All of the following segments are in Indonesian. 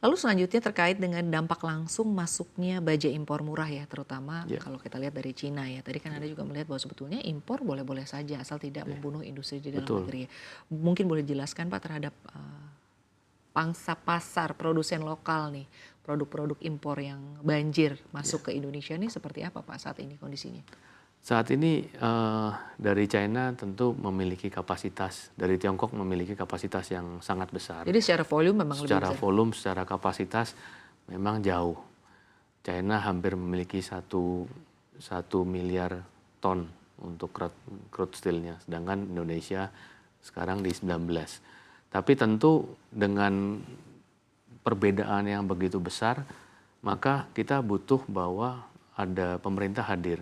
Lalu selanjutnya terkait dengan dampak langsung masuknya baja impor murah ya, terutama Ya, kalau kita lihat dari Cina ya. Tadi kan Anda juga melihat bahwa sebetulnya impor boleh-boleh saja asal tidak ya, membunuh industri di dalam betul. negeri ya. Mungkin boleh dijelaskan Pak terhadap pangsa pasar produsen lokal nih, produk-produk impor yang banjir Ya. masuk ke Indonesia nih seperti apa Pak saat ini kondisinya? Saat ini dari China tentu memiliki kapasitas, dari Tiongkok memiliki kapasitas yang sangat besar. Jadi secara volume memang lebih Secara besar. volume, secara kapasitas memang jauh. China hampir memiliki satu miliar ton untuk crude steel-nya, sedangkan Indonesia sekarang di 19. Tapi tentu dengan perbedaan yang begitu besar, maka kita butuh bahwa ada pemerintah hadir.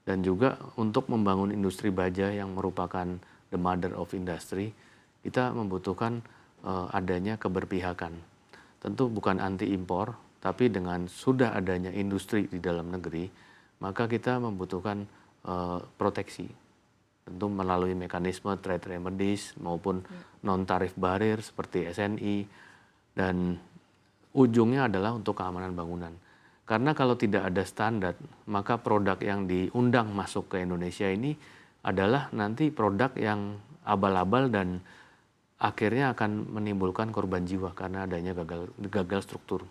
Dan juga untuk membangun industri baja yang merupakan the mother of industry, kita membutuhkan adanya keberpihakan. Tentu bukan anti impor, tapi dengan sudah adanya industri di dalam negeri, maka kita membutuhkan proteksi. Tentu melalui mekanisme trade remedies maupun Ya. non-tarif barrier seperti SNI, dan ujungnya adalah untuk keamanan bangunan. Karena kalau tidak ada standar, maka produk yang diundang masuk ke Indonesia ini adalah nanti produk yang abal-abal dan akhirnya akan menimbulkan korban jiwa karena adanya gagal struktur.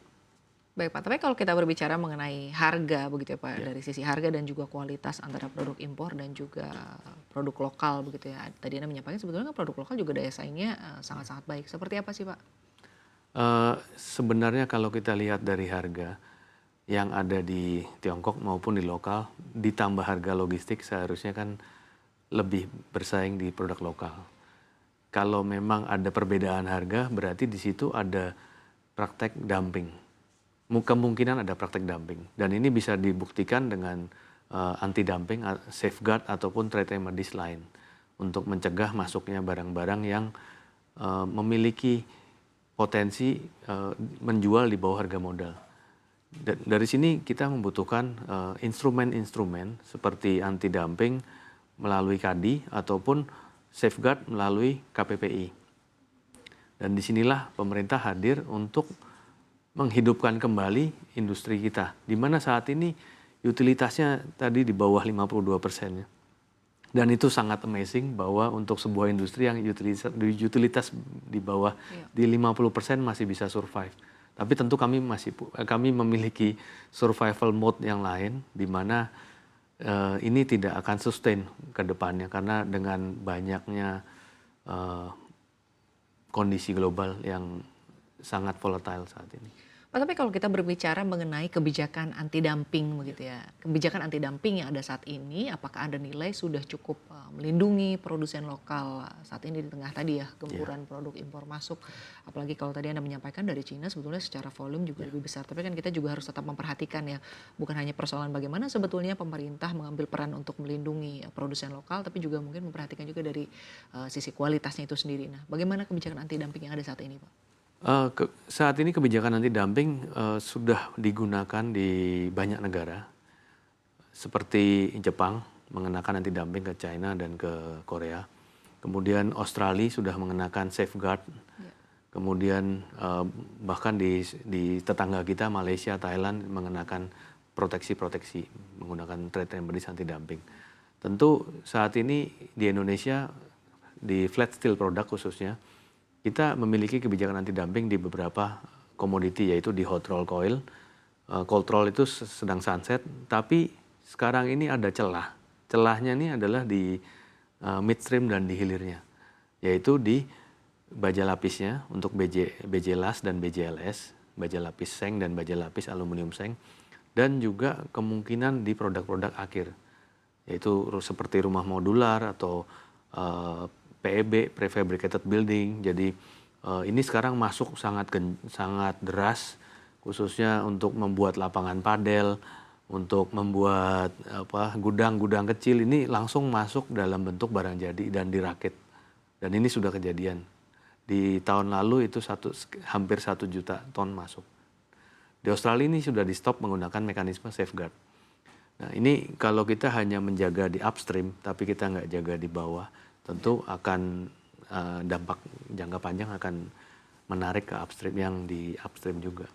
Baik Pak, tapi kalau kita berbicara mengenai harga begitu ya Pak, Ya, dari sisi harga dan juga kualitas antara produk impor dan juga produk lokal begitu ya. Tadi Anda menyampaikan sebetulnya kan produk lokal juga daya saingnya sangat-sangat baik. Seperti apa sih Pak? Sebenarnya kalau kita lihat dari harga yang ada di Tiongkok maupun di lokal, ditambah harga logistik seharusnya kan lebih bersaing di produk lokal. Kalau memang ada perbedaan harga, berarti di situ ada praktek dumping. Kemungkinan ada praktek dumping. Dan ini bisa dibuktikan dengan anti dumping, safeguard ataupun trade remedies lain untuk mencegah masuknya barang-barang yang memiliki potensi menjual di bawah harga modal. Dari sini kita membutuhkan instrumen-instrumen seperti anti dumping melalui KADI ataupun safeguard melalui KPPI. Dan disinilah pemerintah hadir untuk menghidupkan kembali industri kita, di mana saat ini utilitasnya tadi di bawah 52%. Dan itu sangat amazing bahwa untuk sebuah industri yang utilitas di bawah Iya. di 50% masih bisa survive. Tapi tentu kami memiliki survival mode yang lain di mana ini tidak akan sustain ke depannya karena dengan banyaknya eh, kondisi global yang sangat volatile saat ini. Pak, tapi kalau kita berbicara mengenai kebijakan anti dumping Ya, begitu ya. Kebijakan anti dumping yang ada saat ini apakah Anda nilai sudah cukup melindungi produsen lokal saat ini di tengah tadi ya ya, gempuran produk impor masuk. Apalagi kalau tadi Anda menyampaikan dari Cina sebetulnya secara volume juga ya, lebih besar. Tapi kan kita juga harus tetap memperhatikan ya, bukan hanya persoalan bagaimana sebetulnya pemerintah mengambil peran untuk melindungi produsen lokal, tapi juga mungkin memperhatikan juga dari sisi kualitasnya itu sendiri. Nah, bagaimana kebijakan anti dumping yang ada saat ini, Pak? Saat ini kebijakan anti dumping sudah digunakan di banyak negara, seperti Jepang mengenakan anti dumping ke China dan ke Korea. Kemudian Australia sudah mengenakan safeguard. Ya. Kemudian bahkan di tetangga kita Malaysia, Thailand mengenakan proteksi-proteksi menggunakan trade remedies anti dumping. Tentu saat ini di Indonesia di flat steel product khususnya kita memiliki kebijakan anti dumping di beberapa komoditi yaitu di hot roll coil. Cold roll itu sedang sunset, tapi sekarang ini ada celah. Celahnya ini adalah di midstream dan di hilirnya, yaitu di baja lapisnya untuk BJ las dan BJLS, baja lapis seng dan baja lapis aluminium seng, dan juga kemungkinan di produk-produk akhir, yaitu seperti rumah modular atau PEB, prefabricated building. Jadi ini sekarang masuk sangat deras, khususnya untuk membuat lapangan padel, untuk membuat gudang-gudang kecil ini langsung masuk dalam bentuk barang jadi dan dirakit. Dan ini sudah kejadian. Di tahun lalu itu hampir 1 juta ton masuk. Di Australia ini sudah di stop menggunakan mekanisme safeguard. Nah ini kalau kita hanya menjaga di upstream, tapi kita nggak jaga di bawah, tentu akan dampak jangka panjang akan menarik ke upstream yang di upstream juga.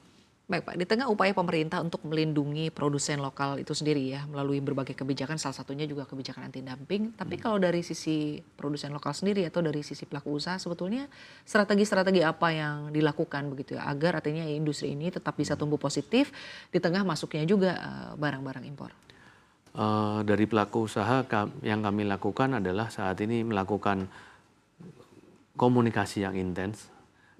Baik Pak, di tengah upaya pemerintah untuk melindungi produsen lokal itu sendiri ya, melalui berbagai kebijakan, salah satunya juga kebijakan anti dumping. Tapi kalau dari sisi produsen lokal sendiri atau dari sisi pelaku usaha, sebetulnya strategi-strategi apa yang dilakukan begitu ya, agar artinya industri ini tetap bisa tumbuh positif di tengah masuknya juga barang-barang impor? Dari pelaku usaha yang kami lakukan adalah saat ini melakukan komunikasi yang intens.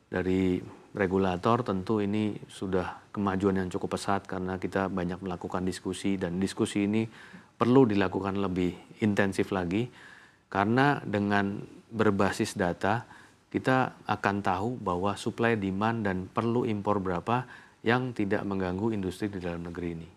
Dari regulator tentu ini sudah kemajuan yang cukup pesat karena kita banyak melakukan diskusi, dan diskusi ini perlu dilakukan lebih intensif lagi karena dengan berbasis data kita akan tahu bahwa supply, demand, dan perlu impor berapa yang tidak mengganggu industri di dalam negeri ini.